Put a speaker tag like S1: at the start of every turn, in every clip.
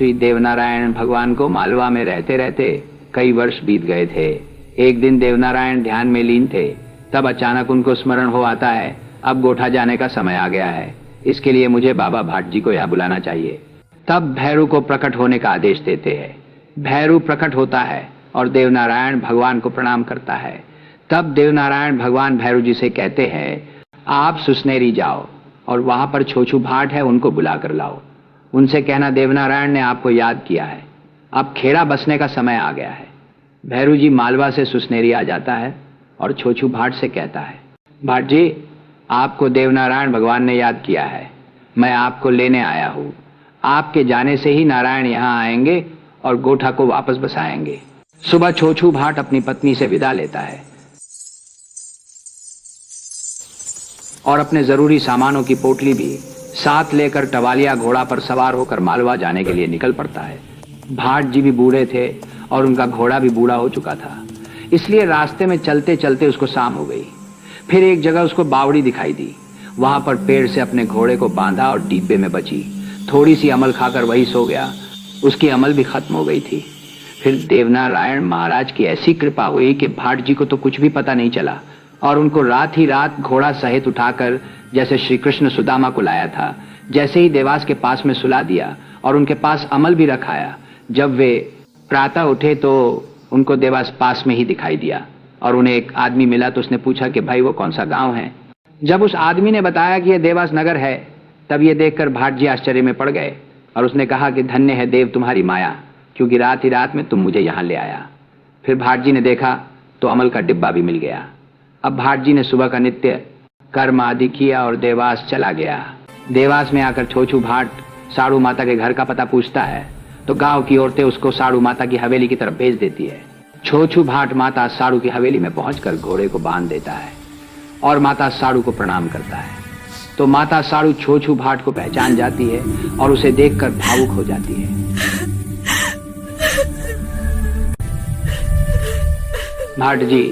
S1: श्री देवनारायण भगवान को मालवा में रहते रहते कई वर्ष बीत गए थे। एक दिन देवनारायण ध्यान में लीन थे, तब अचानक उनको स्मरण हो आता है, अब गोठा जाने का समय आ गया है, इसके लिए मुझे बाबा भाट जी को यहाँ बुलाना चाहिए। तब भैरू को प्रकट होने का आदेश देते हैं। भैरू प्रकट होता है और देवनारायण भगवान को प्रणाम करता है। तब देवनारायण भगवान भैरू जी से कहते हैं, आप सुसनेरी जाओ और वहां पर छोछू भाट है, उनको बुला कर लाओ। उनसे कहना देवनारायण ने आपको याद किया है, अब खेड़ा बसने का समय आ गया है। भैरू जी मालवा से सुसनेरी आ जाता है और छोछू भाट से कहता है, भाट जी आपको देवनारायण भगवान ने याद किया है, मैं आपको लेने आया हूँ। आपके जाने से ही नारायण यहाँ आएंगे और गोठा को वापस बसाएंगे। सुबह छोछू भाट अपनी पत्नी से विदा लेता है और अपने जरूरी सामानों की पोटली भी साथ लेकर टवालिया घोड़ा पर सवार होकर मालवा जाने के लिए निकल पड़ता है। भाट जी भी बूढ़े थे और उनका घोड़ा भी बूढ़ा हो चुका था, इसलिए रास्ते में चलते चलते उसको शाम हो गई। फिर एक जगह उसको बावड़ी दिखाई दी, वहां पर पेड़ से अपने घोड़े को बांधा और डिब्बे में बची। थोड़ी सी अमल खाकर वही सो गया, उसकी अमल भी खत्म हो गई थी। फिर देवनारायण महाराज की ऐसी कृपा हुई कि भाट जी को तो कुछ भी पता नहीं चला और उनको रात ही रात घोड़ा सहित उठाकर जैसे श्री कृष्ण सुदामा को लाया था, जैसे ही देवास के पास में सुला दिया और उनके पास अमल भी रखाया। जब वे प्रातः उठे तो उनको देवास पास में ही दिखाई दिया और उन्हें एक आदमी मिला तो उसने पूछा कि भाई वो कौन सा गांव है। जब उस आदमी ने बताया कि यह देवास नगर है, तब ये देखकर भाट जी आश्चर्य में पड़ गए और उसने कहा कि धन्य है देव तुम्हारी माया, क्योंकि रात ही रात में तुम मुझे यहाँ ले आया। फिर भाट जी ने देखा तो अमल का डिब्बा भी मिल गया। अब भाट जी ने सुबह का नित्य कर्म आदि किया और देवास चला गया। देवास में आकर छोछू भाट साड़ू माता के घर का पता पूछता है तो गांव की औरतें उसको साड़ू माता की हवेली की तरफ भेज देती है। छोछू भाट माता साड़ू की हवेली में पहुंचकर घोड़े को बांध देता है और माता साड़ू को प्रणाम करता है। तो माता साड़ू छोछू भाट को पहचान जाती है और उसे देखकर भावुक हो जाती है। भाट जी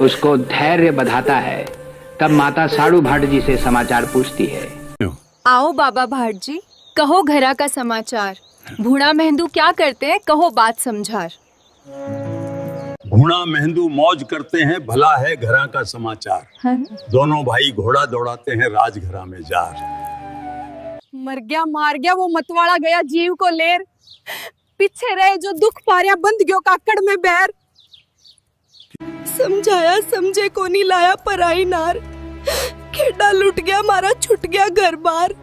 S1: उसको धैर्य बधाता है। तब माता साड़ू भाट जी से समाचार पूछती है।
S2: आओ बाबा भाट जी, कहो घरा का समाचार। भूणा मेहंदू क्या करते हैं, कहो बात समझार।
S3: भूणा मेहंदू मौज करते हैं, भला है घरा का समाचार।
S2: हाँ?
S3: दोनों भाई घोड़ा दौड़ाते हैं राजघरा में जार।
S4: मर गया मार गया वो मतवाड़ा गया जीव को लेर, पीछे रहे जो दुख पारिया बंद गयो काकड़ में बैर। समझाया समझे को नहीं लाया पराई नार, खेड़ा लुट गया मारा छुट गया घर बार।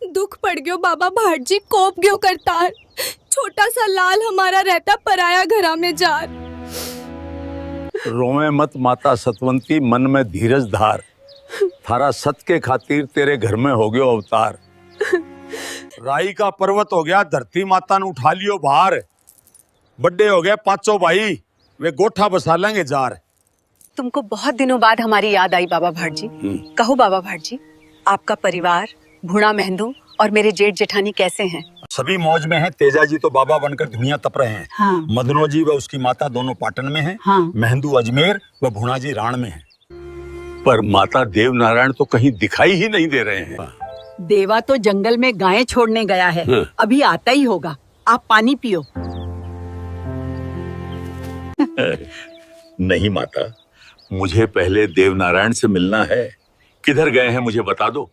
S4: दुख पड़ गयो बाबा भाट जी कोप गयो करतार, छोटा सा लाल हमारा रहता पराया घरा में जार।
S3: रोवे मत माता सतवंती मन में धीरज धार, थारा सत के खातिर तेरे घर में हो गयो अवतार। राई का पर्वत हो गया धरती माता ने उठा लियो बाहर, बड़े हो गए पांचों भाई वे गोठा बसा लेंगे जार।
S5: तुमको बहुत दिनों बाद हमारी याद आई बाबा भाट जी। कहो बाबा भाट जी, आपका परिवार, भूणा मेहंदू और मेरे जेठ जेठानी कैसे हैं?
S3: सभी मौज में हैं। तेजा जी तो बाबा बनकर दुनिया तप रहे हैं।
S5: हाँ।
S3: मदनो जी व उसकी माता दोनों पाटन में हैं।
S5: हाँ।
S3: मेहंदू अजमेर व भूणा जी राण में हैं। पर माता देवनारायण तो कहीं दिखाई ही नहीं दे रहे हैं।
S6: देवा तो जंगल में गायें छोड़ने गया है, अभी आता ही होगा। आप पानी पियो।
S3: नहीं माता, मुझे पहले देवनारायण से मिलना है। किधर गए हैं मुझे बता दो।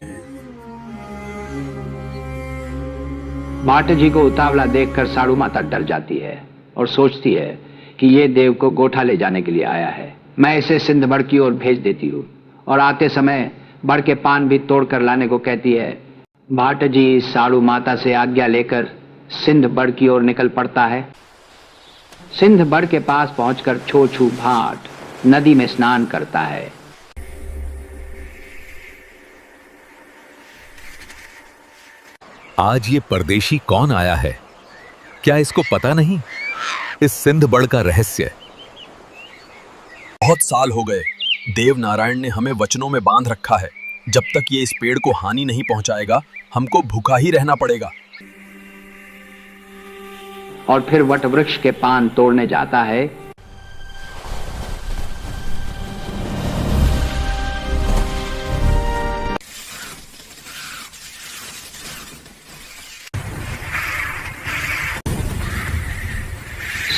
S1: भाट जी को उतावला देखकर साड़ू माता डर जाती है और सोचती है कि ये देव को गोठा ले जाने के लिए आया है। मैं इसे सिंध बड़ की ओर भेज देती हूँ। और आते समय बड़ के पान भी तोड़ कर लाने को कहती है। भाट जी साड़ू माता से आज्ञा लेकर सिंध बड़ की ओर निकल पड़ता है। सिंध बड़ के पास पहुंचकर छोछू भाट नदी में स्नान करता है।
S7: आज ये परदेशी कौन आया है, क्या इसको पता नहीं इस सिंध बड़ का रहस्य?
S8: बहुत साल हो गए, देवनारायण ने हमें वचनों में बांध रखा है। जब तक ये इस पेड़ को हानि नहीं पहुंचाएगा, हमको भूखा ही रहना पड़ेगा।
S1: और फिर वट वृक्ष के पान तोड़ने जाता है।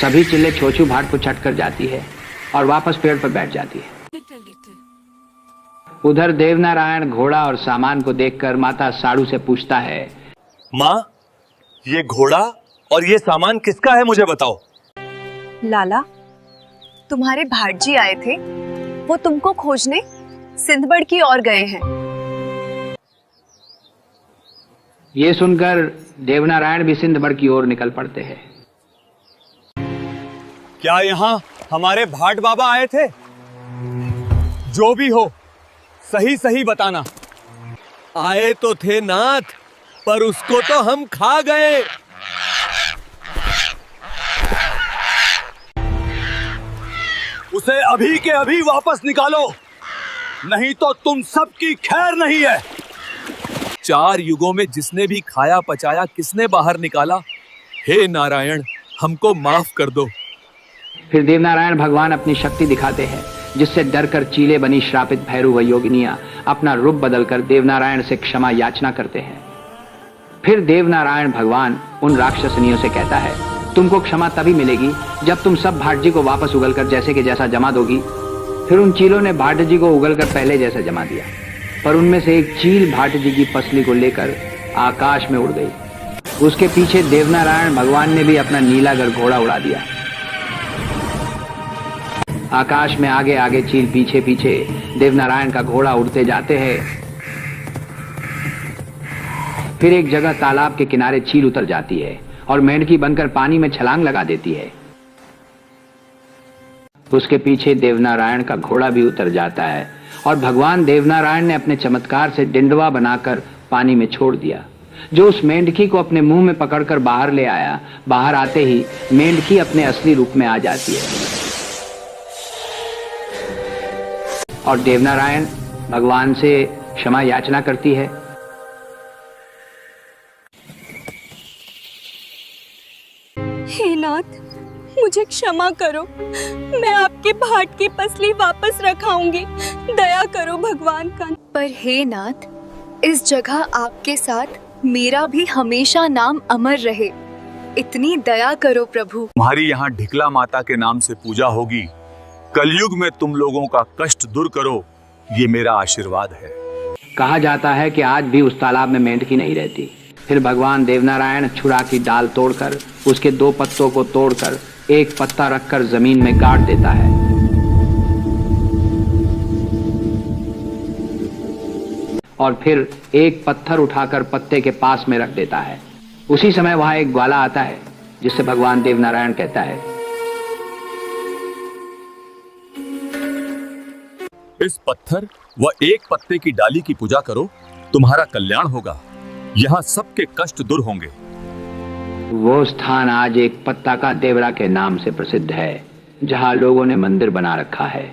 S1: सभी चिल्ले छोचू भाट को छट कर जाती है और वापस पेड़ पर बैठ जाती है। उधर देवनारायण घोड़ा और सामान को देखकर माता साड़ू से पूछता है,
S9: माँ, ये घोड़ा और ये सामान किसका है, मुझे बताओ।
S2: लाला, तुम्हारे भाटजी आए थे, वो तुमको खोजने सिंधबड़ की ओर गए हैं।
S1: ये सुनकर देवनारायण भी सिंधबड़ की ओर निकल पड़ते हैं।
S9: क्या यहाँ हमारे भाट बाबा आए थे? जो भी हो, सही सही बताना।
S8: आए तो थे नाथ, पर उसको तो हम खा गए।
S3: उसे अभी के अभी वापस निकालो, नहीं तो तुम सबकी खैर नहीं है।
S8: 4 युगों में जिसने भी खाया पचाया किसने बाहर निकाला? हे नारायण, हमको माफ कर दो।
S1: फिर देवनारायण भगवान अपनी शक्ति दिखाते हैं, जिससे डरकर चीले बनी श्रापित भैरव व योगिनियां अपना रूप बदलकर देवनारायण से क्षमा याचना करते हैं। फिर देवनारायण भगवान उन राक्षसनियों से कहता है, तुमको क्षमा तभी मिलेगी जब तुम सब भाट जी को वापस उगलकर जैसे के जैसा जमा दोगी। फिर उन चीलों ने भाट जी को उगलकर पहले जैसा जमा दिया, पर उनमें से एक चील भाट जी की पसली को लेकर आकाश में उड़ गई। उसके पीछे देवनारायण भगवान ने भी अपना नीलागर घोड़ा उड़ा दिया। आकाश में आगे आगे चील पीछे पीछे देवनारायण का घोड़ा उड़ते जाते हैं। फिर एक जगह तालाब के किनारे चील उतर जाती है और मेंढकी बनकर पानी में छलांग लगा देती है। उसके पीछे देवनारायण का घोड़ा भी उतर जाता है और भगवान देवनारायण ने अपने चमत्कार से डिंडवा बनाकर पानी में छोड़ दिया, जो उस मेंढकी को अपने मुंह में पकड़कर बाहर ले आया। बाहर आते ही मेंढकी अपने असली रूप में आ जाती है और देवनारायण भगवान से क्षमा याचना करती है।
S4: हे नाथ, मुझे क्षमा करो, मैं आपके भाट की पसली वापस रखाऊंगी। दया करो भगवान का।
S2: पर हे नाथ, इस जगह आपके साथ मेरा भी हमेशा नाम अमर रहे, इतनी दया करो प्रभु।
S3: तुम्हारी यहाँ ढिकला माता के नाम से पूजा होगी। कलयुग में तुम लोगों का कष्ट दूर करो, ये मेरा आशीर्वाद है।
S1: कहा जाता है कि आज भी उस तालाब में मेंढकी नहीं रहती। फिर भगवान देवनारायण छुरा की डाल तोड़कर उसके 2 पत्तों को तोड़कर एक पत्ता रखकर जमीन में गाड़ देता है। और फिर एक पत्थर उठाकर पत्ते के पास में रख देता है। उसी समय वहां एक ग्वाला आता है, जिससे भगवान देवनारायण कहता है,
S8: इस पत्थर व एक पत्ते की डाली की पूजा करो, तुम्हारा कल्याण होगा। यहाँ सबके कष्ट दूर होंगे।
S1: वो स्थान आज एक पत्ता का देवरा के नाम से प्रसिद्ध है, जहां लोगों ने मंदिर बना रखा है।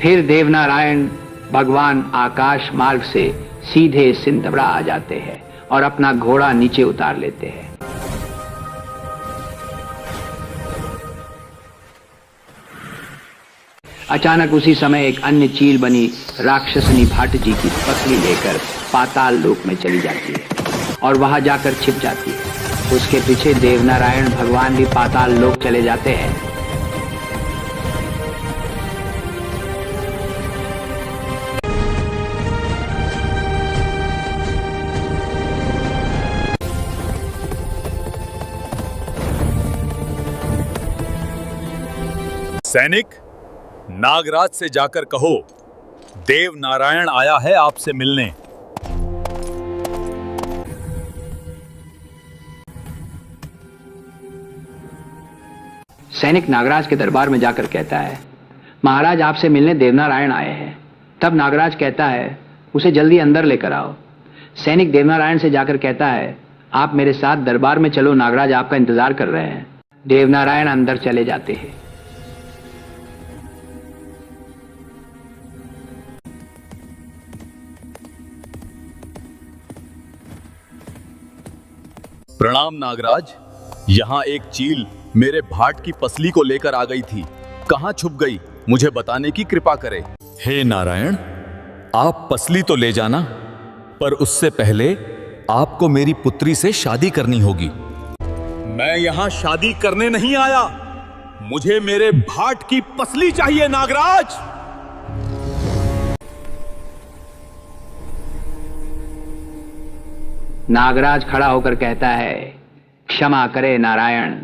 S1: फिर देवनारायण भगवान आकाश मार्ग से सीधे सिंधबड़ा आ जाते हैं और अपना घोड़ा नीचे उतार लेते हैं। अचानक उसी समय एक अन्य चील बनी राक्षसनी भाट जी की पसली लेकर पाताल लोक में चली जाती है और वहां जाकर छिप जाती है। उसके पीछे देवनारायण भगवान भी पाताल लोक चले जाते हैं।
S3: सैनिक, नागराज से जाकर कहो, देव नारायण आया है आपसे मिलने।
S1: सैनिक नागराज के दरबार में जाकर कहता है, महाराज आपसे मिलने देवनारायण आए हैं। तब नागराज कहता है, उसे जल्दी अंदर लेकर आओ। सैनिक देवनारायण से जाकर कहता है, आप मेरे साथ दरबार में चलो, नागराज आपका इंतजार कर रहे हैं। देवनारायण अंदर चले जाते हैं।
S8: प्रणाम नागराज। यहाँ एक चील मेरे भाट की पसली को लेकर आ गई थी। कहाँ छुप गई, मुझे बताने की कृपा करे।
S7: हे नारायण, आप पसली तो ले जाना, पर उससे पहले आपको मेरी पुत्री से शादी करनी होगी।
S3: मैं यहाँ शादी करने नहीं आया, मुझे मेरे भाट की पसली चाहिए नागराज।
S1: नागराज खड़ा होकर कहता है, क्षमा करे नारायण,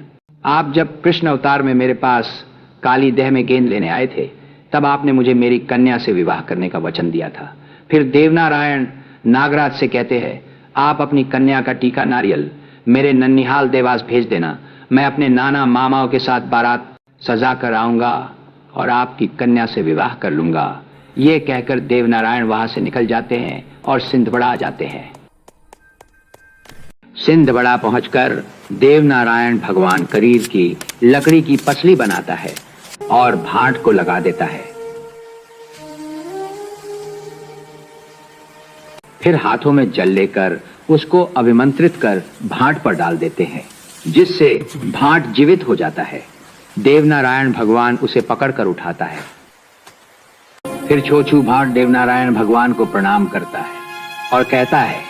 S1: आप जब कृष्ण अवतार में मेरे पास काली देह में गेंद लेने आए थे तब आपने मुझे मेरी कन्या से विवाह करने का वचन दिया था। फिर देवनारायण नागराज से कहते हैं, आप अपनी कन्या का टीका नारियल मेरे नन्निहाल देवास भेज देना, मैं अपने नाना मामाओं के साथ बारात सजा कर आऊंगा और आपकी कन्या से विवाह कर लूंगा। ये कहकर देवनारायण वहां से निकल जाते हैं और सिंधबड़ा आ जाते हैं। सिंधबड़ा पहुंचकर देवनारायण भगवान करीर की लकड़ी की पसली बनाता है और भाट को लगा देता है। फिर हाथों में जल लेकर उसको अभिमंत्रित कर भाट पर डाल देते हैं, जिससे भाट जीवित हो जाता है। देवनारायण भगवान उसे पकड़कर उठाता है। फिर छोछू भाट देवनारायण भगवान को प्रणाम करता है और कहता है,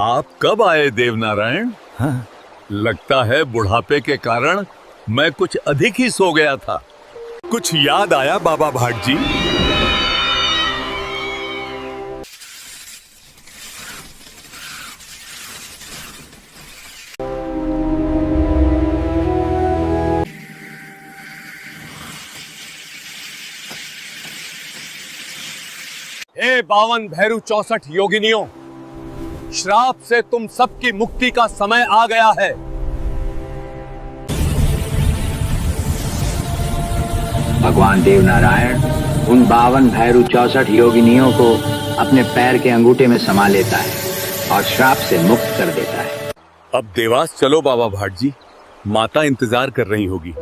S3: आप कब आए देवनारायण? हाँ, लगता है बुढ़ापे के कारण मैं कुछ अधिक ही सो गया था। कुछ याद आया बाबा भाट जी?
S9: हे 52 भैरू 64 योगिनियों, श्राप से तुम सबकी मुक्ति का समय आ गया है।
S1: भगवान देवनारायण उन 52 भैरू 64 योगिनियों को अपने पैर के अंगूठे में समा लेता है और श्राप से मुक्त कर देता है।
S3: अब देवास चलो बाबा भाट जी, माता इंतजार कर रही होगी।